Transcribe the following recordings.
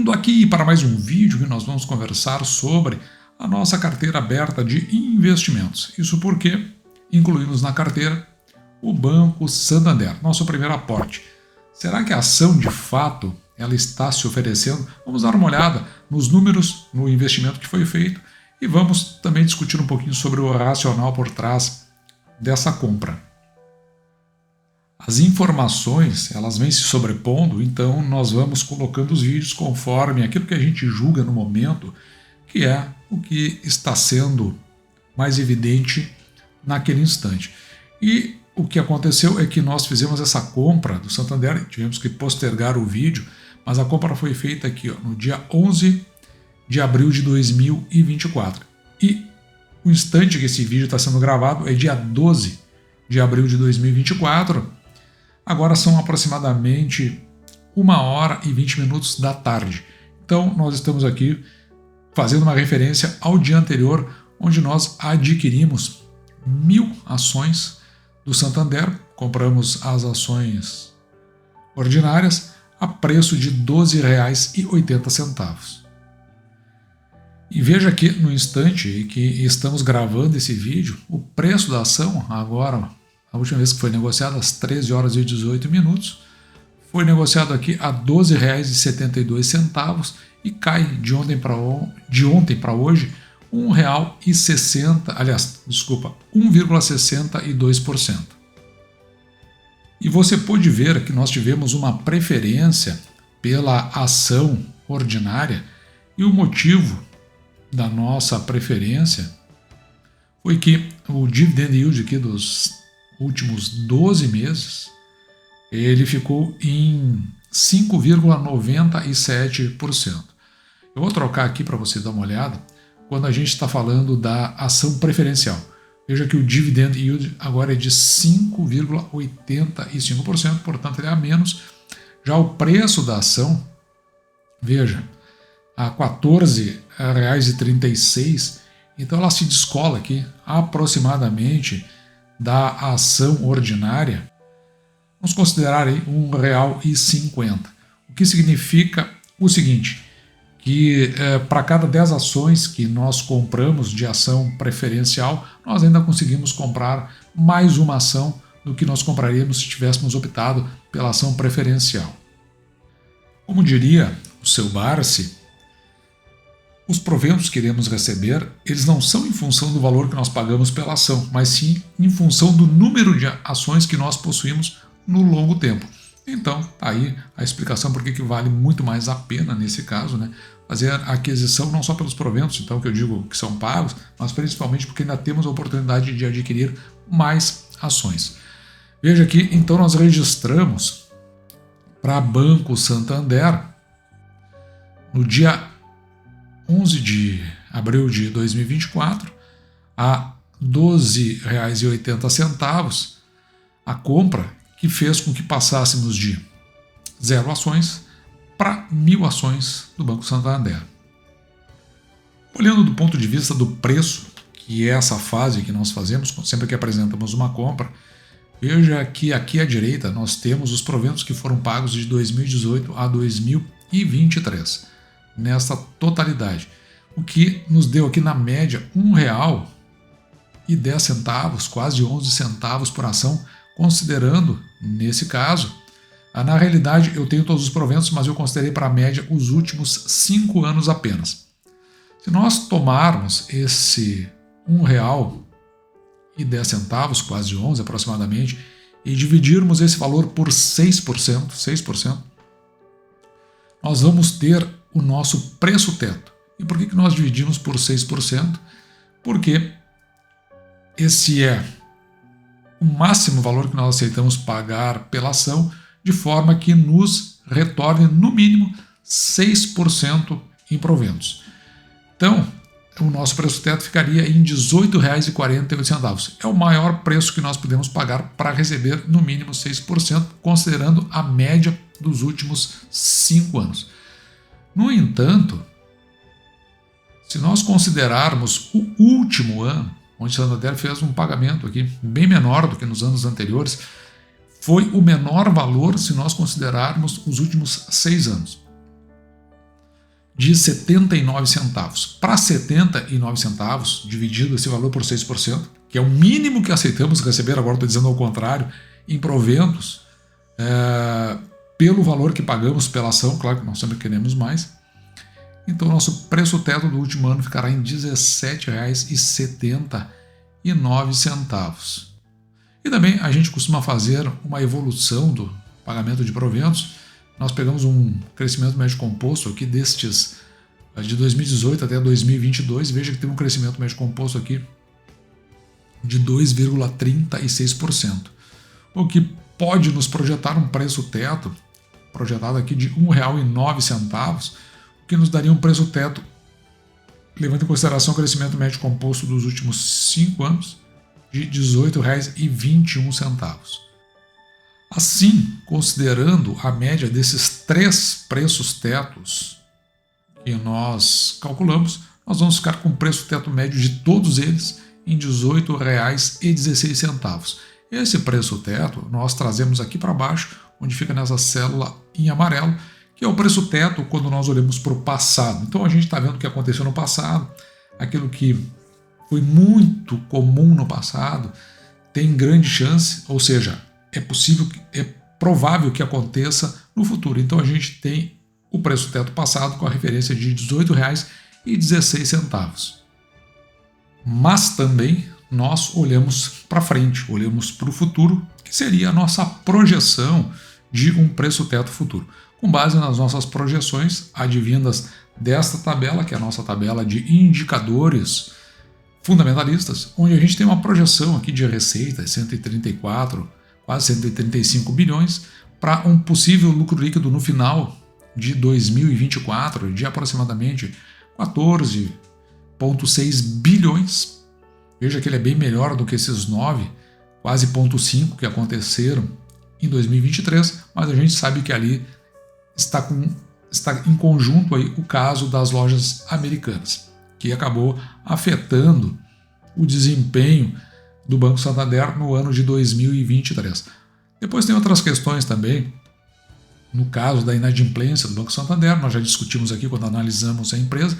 Vindo aqui para mais um vídeo que nós vamos conversar sobre a nossa carteira aberta de investimentos. Isso porque incluímos na carteira o Banco Santander, nosso primeiro aporte. Será que a ação de fato ela está se oferecendo? Vamos dar uma olhada nos números, no investimento que foi feito e vamos também discutir um pouquinho sobre o racional por trás dessa compra. As informações elas vêm se sobrepondo, então nós vamos colocando os vídeos conforme aquilo que a gente julga no momento, que é o que está sendo mais evidente naquele instante. E o que aconteceu é que nós fizemos essa compra do Santander, tivemos que postergar o vídeo, mas a compra foi feita aqui no dia 11 de abril de 2024. E o instante que esse vídeo está sendo gravado é dia 12 de abril de 2024. Agora são aproximadamente 1h20 da tarde. Então nós estamos aqui fazendo uma referência ao dia anterior, onde nós adquirimos 1.000 ações do Santander, compramos as ações ordinárias a preço de R$ 12,80. E veja aqui no instante que estamos gravando esse vídeo, o preço da ação agora, a última vez que foi negociado às 13h18, foi negociado aqui a R$ 12,72 e cai de ontem para hoje R$ 1,62%. E você pode ver que nós tivemos uma preferência pela ação ordinária e o motivo da nossa preferência foi que o dividend yield aqui dos últimos 12 meses ele ficou em 5,97%. Eu vou trocar aqui para você dar uma olhada quando a gente está falando da ação preferencial. Veja que o dividend yield agora é de 5,85%, portanto ele é a menos. Já o preço da ação, veja, a R$ 14,36, então ela se descola aqui aproximadamente da ação ordinária. Vamos considerar aí R$ 1,50, o que significa o seguinte, que para cada 10 ações que nós compramos de ação preferencial, nós ainda conseguimos comprar mais uma ação do que nós compraríamos se tivéssemos optado pela ação preferencial. Como diria o seu Barsi, os proventos que iremos receber, eles não são em função do valor que nós pagamos pela ação, mas sim em função do número de ações que nós possuímos no longo tempo. Então, tá aí a explicação por que vale muito mais a pena, nesse caso, né, fazer a aquisição não só pelos proventos, então que eu digo que são pagos, mas principalmente porque ainda temos a oportunidade de adquirir mais ações. Veja aqui, então nós registramos para Banco Santander no dia 11 de abril de 2024 a R$ 12,80 a compra que fez com que passássemos de 0 ações para 1.000 ações do Banco Santander. Olhando do ponto de vista do preço, que é essa fase que nós fazemos sempre que apresentamos uma compra, veja que aqui à direita nós temos os proventos que foram pagos de 2018 a 2023, nessa totalidade, o que nos deu aqui na média R$ 1,10, quase 11 centavos por ação, considerando, nesse caso, na realidade eu tenho todos os proventos, mas eu considerei para a média os últimos 5 anos apenas. Se nós tomarmos esse R$ 1,10, quase 11 aproximadamente, e dividirmos esse valor por 6%, nós vamos ter o nosso preço teto. E por que nós dividimos por 6%? Porque esse é o máximo valor que nós aceitamos pagar pela ação, de forma que nos retorne no mínimo 6% em proventos. Então, o nosso preço teto ficaria em R$ 18,48. É o maior preço que nós podemos pagar para receber no mínimo 6%, considerando a média dos últimos 5 anos. No entanto, se nós considerarmos o último ano, onde o Santander fez um pagamento aqui bem menor do que nos anos anteriores, foi o menor valor se nós considerarmos os últimos 6 anos. de 79 centavos. Para 79 centavos, dividido esse valor por 6%, que é o mínimo que aceitamos receber, agora estou dizendo ao contrário, em proventos, pelo valor que pagamos pela ação, claro que nós sempre queremos mais. Então, nosso preço teto do último ano ficará em R$ 17,79. E também a gente costuma fazer uma evolução do pagamento de proventos. Nós pegamos um crescimento médio composto aqui destes de 2018 até 2022. Veja que tem um crescimento médio composto aqui de 2,36%, o que pode nos projetar um preço teto projetado aqui de R$ 1,09, o que nos daria um preço teto, levando em consideração o crescimento médio composto dos últimos 5 anos, de R$ 18,21. Assim, considerando a média desses 3 preços tetos que nós calculamos, nós vamos ficar com o preço teto médio de todos eles em R$ 18,16. Esse preço teto nós trazemos aqui para baixo, onde fica nessa célula em amarelo, que é o preço teto quando nós olhamos para o passado. Então a gente está vendo o que aconteceu no passado, aquilo que foi muito comum no passado, tem grande chance, ou seja, é provável que aconteça no futuro. Então a gente tem o preço teto passado com a referência de R$ 18,16. Mas também nós olhamos para frente, olhamos para o futuro, que seria a nossa projeção de um preço teto futuro, com base nas nossas projeções advindas desta tabela, que é a nossa tabela de indicadores fundamentalistas, onde a gente tem uma projeção aqui de receita, 134, quase 135 bilhões, para um possível lucro líquido no final de 2024 de aproximadamente 14,6 bilhões. Veja que ele é bem melhor do que esses 9, quase 0,5 que aconteceram em 2023, mas a gente sabe que ali está em conjunto aí o caso das lojas americanas, que acabou afetando o desempenho do Banco Santander no ano de 2023. Depois tem outras questões também, no caso da inadimplência do Banco Santander, nós já discutimos aqui quando analisamos a empresa,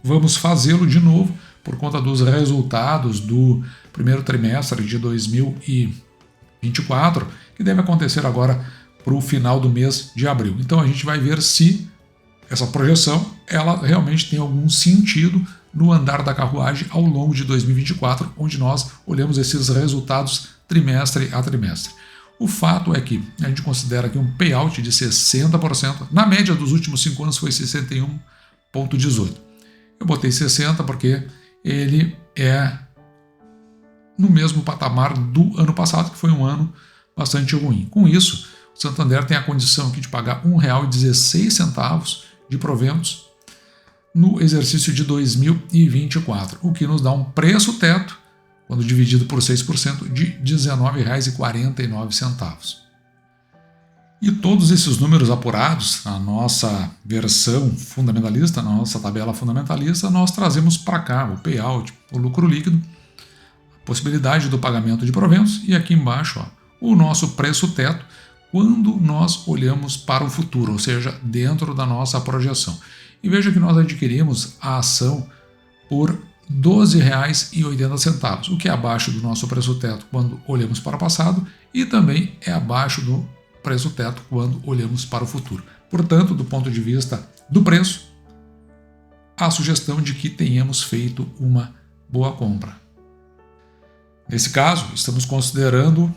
vamos fazê-lo de novo por conta dos resultados do primeiro trimestre de 2024, que deve acontecer agora para o final do mês de abril. Então a gente vai ver se essa projeção ela realmente tem algum sentido no andar da carruagem ao longo de 2024, onde nós olhamos esses resultados trimestre a trimestre. O fato é que a gente considera aqui um payout de 60%, na média dos últimos 5 anos foi 61,18%. Eu botei 60% porque ele é no mesmo patamar do ano passado, que foi um ano bastante ruim. Com isso, o Santander tem a condição aqui de pagar R$ 1,16 de proventos no exercício de 2024, o que nos dá um preço teto, quando dividido por 6%, de R$ 19,49. E todos esses números apurados, na nossa versão fundamentalista, na nossa tabela fundamentalista, nós trazemos para cá o payout, o lucro líquido, a possibilidade do pagamento de proventos e aqui embaixo o nosso preço teto quando nós olhamos para o futuro, ou seja, dentro da nossa projeção. E veja que nós adquirimos a ação por R$ 12,80, o que é abaixo do nosso preço teto quando olhamos para o passado e também é abaixo do preço teto quando olhamos para o futuro. Portanto, do ponto de vista do preço, a sugestão de que tenhamos feito uma boa compra. Nesse caso, estamos considerando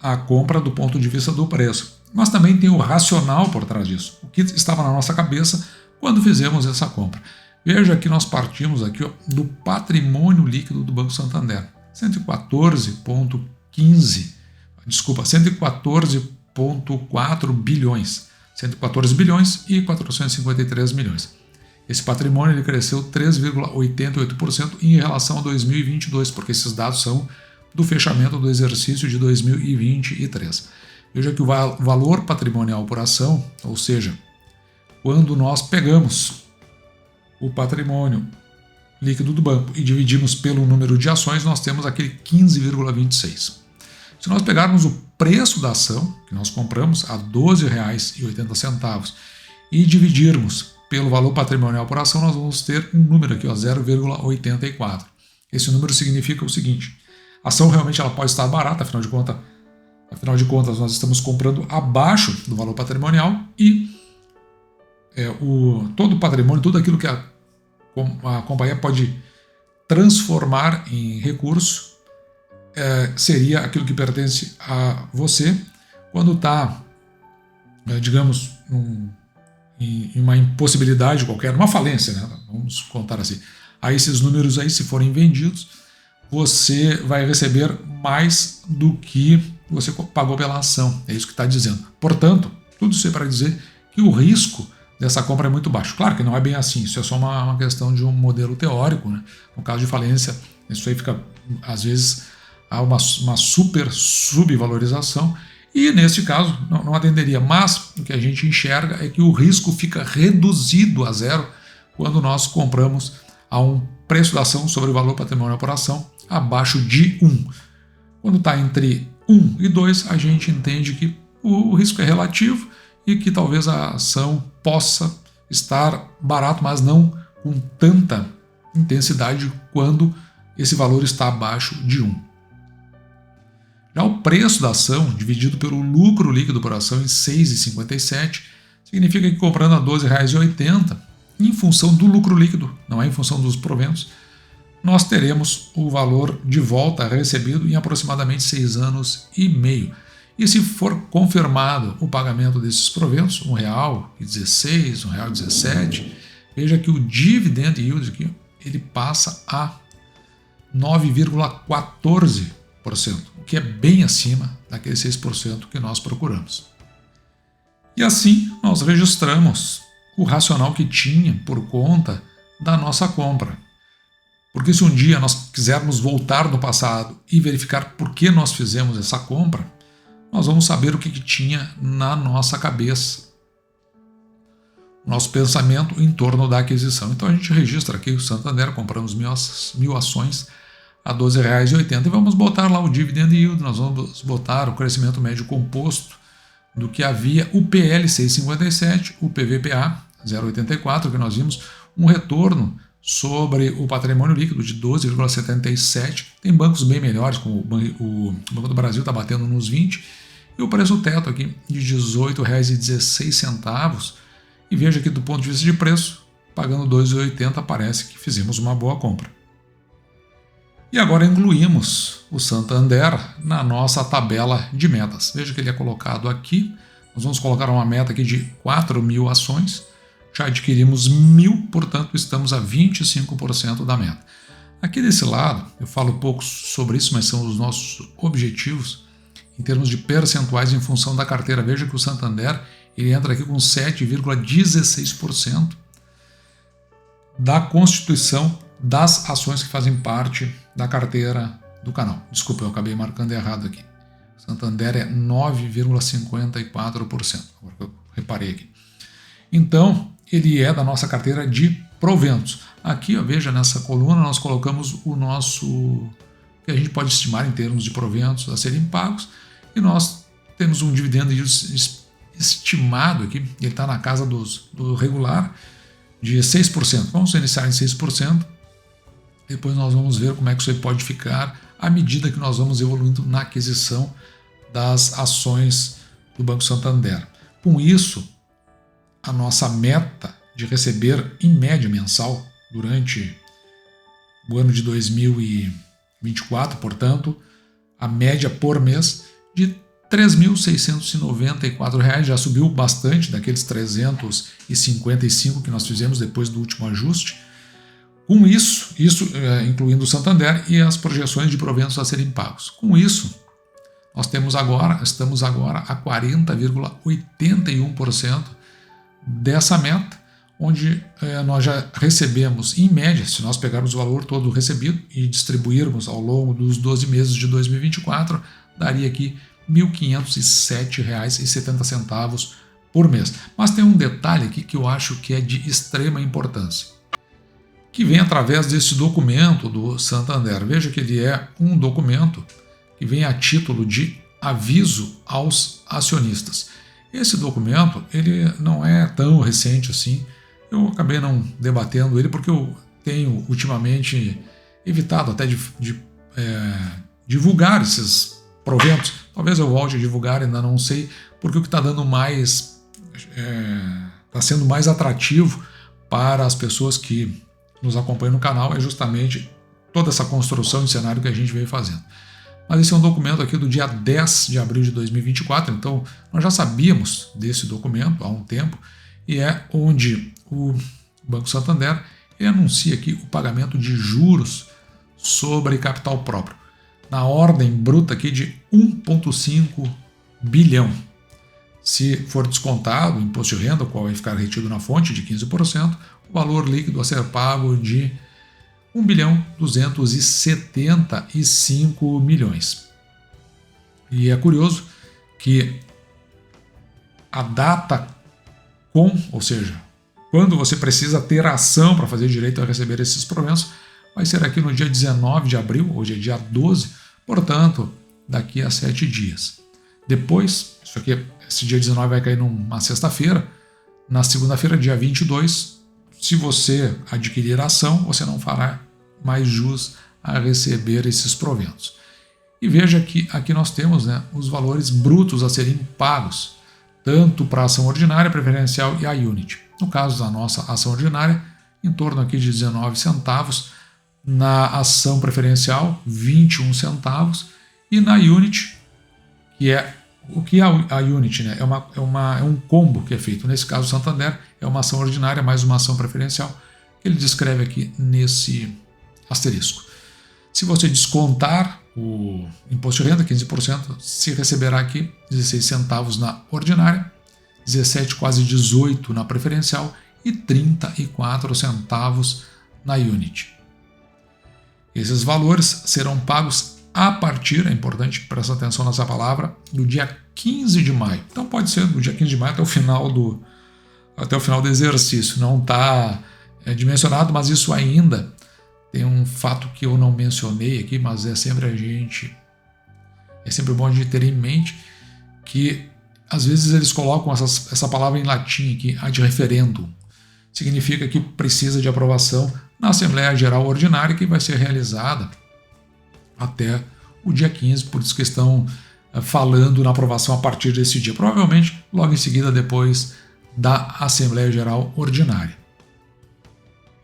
a compra do ponto de vista do preço, mas também tem o racional por trás disso, o que estava na nossa cabeça quando fizemos essa compra. Veja que nós partimos aqui do patrimônio líquido do Banco Santander, 114,4 bilhões, 114 bilhões e 453 milhões. Esse patrimônio ele cresceu 3,88% em relação a 2022, porque esses dados são do fechamento do exercício de 2023. Veja que o valor patrimonial por ação, ou seja, quando nós pegamos o patrimônio líquido do banco e dividimos pelo número de ações, nós temos aquele 15,26. Se nós pegarmos o preço da ação, que nós compramos a R$ 12,80, e dividirmos pelo valor patrimonial por ação, nós vamos ter um número aqui, 0,84. Esse número significa o seguinte: a ação realmente ela pode estar barata, afinal de contas nós estamos comprando abaixo do valor patrimonial e todo o patrimônio, tudo aquilo que a companhia pode transformar em recurso, seria aquilo que pertence a você quando está, digamos, em uma impossibilidade qualquer, uma falência, né? Vamos contar assim. Aí esses números aí, se forem vendidos, você vai receber mais do que você pagou pela ação. É isso que está dizendo. Portanto, tudo isso é para dizer que o risco dessa compra é muito baixo. Claro que não é bem assim, isso é só uma questão de um modelo teórico, né? No caso de falência, isso aí fica, às vezes, há uma super subvalorização e, nesse caso, não atenderia. Mas o que a gente enxerga é que o risco fica reduzido a zero quando nós compramos a um preço da ação sobre o valor patrimonial por ação abaixo de 1. Quando está entre 1 e 2, a gente entende que o risco é relativo e que talvez a ação possa estar barato, mas não com tanta intensidade quando esse valor está abaixo de 1. Já o preço da ação, dividido pelo lucro líquido por ação em 6,57, significa que comprando a R$ 12,80, em função do lucro líquido, não é em função dos proventos, nós teremos o valor de volta recebido em aproximadamente 6 anos e meio. E se for confirmado o pagamento desses proventos, R$ 1,16, R$ 1,17, veja que o dividend yield aqui, ele passa a 9,14%, o que é bem acima daqueles 6% que nós procuramos. E assim nós registramos o racional que tinha por conta da nossa compra. Porque se um dia nós quisermos voltar no passado e verificar por que nós fizemos essa compra, nós vamos saber o que tinha na nossa cabeça, nosso pensamento em torno da aquisição. Então a gente registra aqui o Santander, compramos 1.000 ações a R$ 12,80 e vamos botar lá o dividend yield, nós vamos botar o crescimento médio composto do que havia, o PL 6,57, o PVPA 0,84, que nós vimos um retorno sobre o patrimônio líquido de 12,77. Tem bancos bem melhores, como o Banco do Brasil está batendo nos 20, e o preço teto aqui de R$ 18,16. E veja que do ponto de vista de preço, pagando R$ 2,80 parece que fizemos uma boa compra. E agora incluímos o Santander na nossa tabela de metas. Veja que ele é colocado aqui. Nós vamos colocar uma meta aqui de 4.000 ações. Já adquirimos 1.000, portanto estamos a 25% da meta. Aqui desse lado, eu falo pouco sobre isso, mas são os nossos objetivos em termos de percentuais em função da carteira. Veja que o Santander ele entra aqui com 7,16% da constituição das ações que fazem parte da carteira do canal. Desculpa, eu acabei marcando errado aqui. Santander é 9,54%. Agora eu reparei aqui. Então, ele é da nossa carteira de proventos. Aqui, ó, veja, nessa coluna nós colocamos o nosso que a gente pode estimar em termos de proventos a serem pagos e nós temos um dividendo estimado aqui, ele está na casa do regular de 6%. Vamos iniciar em 6%. Depois nós vamos ver como é que isso aí pode ficar à medida que nós vamos evoluindo na aquisição das ações do Banco Santander. Com isso, a nossa meta de receber em média mensal durante o ano de 2024, portanto, a média por mês de R$ 3.694, já subiu bastante daqueles 355 que nós fizemos depois do último ajuste. Com isso incluindo o Santander e as projeções de proventos a serem pagos. Com isso, nós estamos agora a 40,81% dessa meta, onde nós já recebemos, em média, se nós pegarmos o valor todo recebido e distribuirmos ao longo dos 12 meses de 2024, daria aqui R$ 1.507,70 por mês. Mas tem um detalhe aqui que eu acho que é de extrema importância, que vem através desse documento do Santander. Veja que ele é um documento que vem a título de aviso aos acionistas. Esse documento ele não é tão recente assim. Eu acabei não debatendo ele porque eu tenho ultimamente evitado até de divulgar esses proventos. Talvez eu volte a divulgar, ainda não sei, porque o que está dando mais, está sendo mais atrativo para as pessoas que nos acompanham no canal é justamente toda essa construção de cenário que a gente veio fazendo. Mas esse é um documento aqui do dia 10 de abril de 2024, então nós já sabíamos desse documento há um tempo, e é onde o Banco Santander anuncia aqui o pagamento de juros sobre capital próprio, na ordem bruta aqui de 1,5 bilhão. Se for descontado o imposto de renda, o qual vai ficar retido na fonte de 15%, o valor líquido a ser pago de 1.275 milhões. E é curioso que a data ou seja, quando você precisa ter ação para fazer direito a receber esses proventos, vai ser aqui no dia 19 de abril, hoje é dia 12, portanto, daqui a 7 dias. Depois, esse dia 19 vai cair numa sexta-feira, na segunda-feira, dia 22, se você adquirir a ação, você não fará mais jus a receber esses proventos. E veja que aqui nós temos, né, os valores brutos a serem pagos, tanto para a ação ordinária, preferencial e a unit. No caso da nossa ação ordinária, em torno aqui de 19 centavos, na ação preferencial, 21 centavos, e na unit, que é o que é a unit, né? É um combo que é feito. Nesse caso, o Santander é uma ação ordinária mais uma ação preferencial, que ele descreve aqui nesse asterisco. Se você descontar o imposto de renda, 15%, se receberá aqui 16 centavos na ordinária, 17, quase 18 na preferencial e 34 centavos na unit. Esses valores serão pagos a partir, é importante prestar atenção nessa palavra, do dia 15 de maio. Então pode ser do dia 15 de maio até o final do exercício. Não está dimensionado, mas isso ainda tem um fato que eu não mencionei aqui, mas é sempre bom a gente ter em mente que às vezes eles colocam essa palavra em latim aqui, ad referendum. Significa que precisa de aprovação na Assembleia Geral Ordinária, que vai ser realizada até o dia 15, por isso que estão falando na aprovação a partir desse dia, provavelmente logo em seguida depois da Assembleia Geral Ordinária.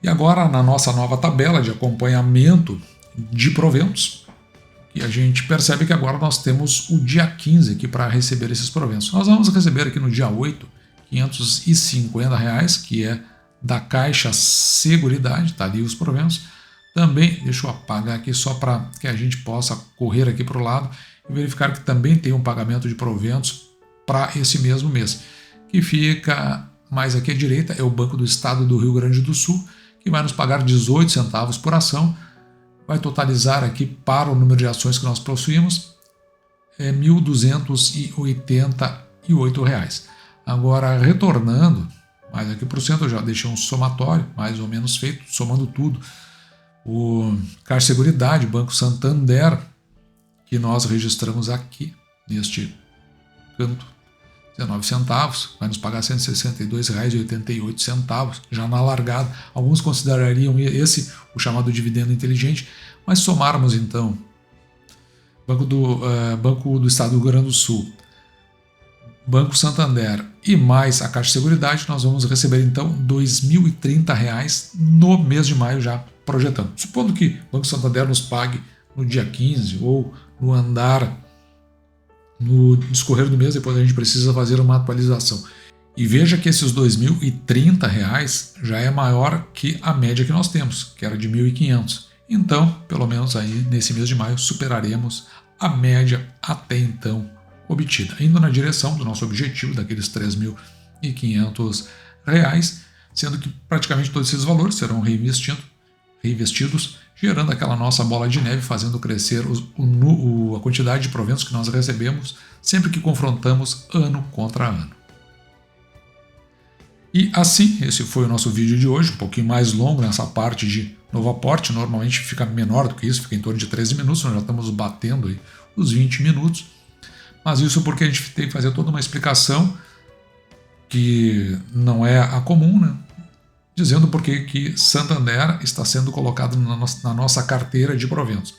E agora na nossa nova tabela de acompanhamento de proventos, e a gente percebe que agora nós temos o dia 15 aqui para receber esses proventos. Nós vamos receber aqui no dia 8, R$550, que é da Caixa Seguridade, tá ali os proventos. Também, deixa eu apagar aqui só para que a gente possa correr aqui para o lado e verificar que também tem um pagamento de proventos para esse mesmo mês, que fica mais aqui à direita, é o Banco do Estado do Rio Grande do Sul, que vai nos pagar 18 centavos por ação, vai totalizar aqui para o número de ações que nós possuímos R$ 1.288. Agora, retornando mais aqui para o centro, eu já deixei um somatório mais ou menos feito, somando tudo. O Caixa Seguridade, Banco Santander, que nós registramos aqui neste canto, 19 centavos, vai nos pagar R$ 162,88, já na largada. Alguns considerariam esse o chamado dividendo inteligente, mas somarmos então Banco do Estado do Rio Grande do Sul, Banco Santander e mais a Caixa Seguridade, nós vamos receber então R$ 2.030 no mês de maio, já projetando. Supondo que o Banco Santander nos pague no dia 15 ou no discorrer do mês, depois a gente precisa fazer uma atualização. E veja que esses R$ 2.030 já é maior que a média que nós temos, que era de 1.500. Então, pelo menos aí nesse mês de maio, superaremos a média até então obtida, indo na direção do nosso objetivo, daqueles R$ 3.500, sendo que praticamente todos esses valores serão reinvestidos, gerando aquela nossa bola de neve, fazendo crescer a quantidade de proventos que nós recebemos sempre que confrontamos ano contra ano. E assim, esse foi o nosso vídeo de hoje, um pouquinho mais longo nessa parte de novo aporte, normalmente fica menor do que isso, fica em torno de 13 minutos, nós já estamos batendo aí os 20 minutos, mas isso porque a gente tem que fazer toda uma explicação que não é a comum, né? dizendo por que Santander está sendo colocado na nossa carteira de proventos.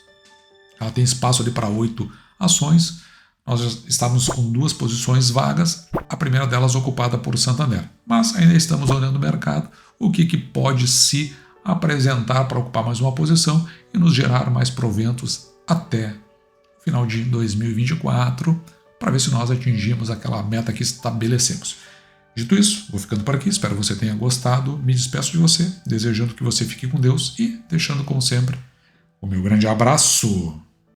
Ela tem espaço ali para 8 ações. Nós já estamos com 2 posições vagas, a primeira delas ocupada por Santander. Mas ainda estamos olhando o mercado, o que pode se apresentar para ocupar mais uma posição e nos gerar mais proventos até o final de 2024, para ver se nós atingimos aquela meta que estabelecemos. Dito isso, vou ficando por aqui, espero que você tenha gostado. Me despeço de você, desejando que você fique com Deus e deixando, como sempre, o meu grande abraço.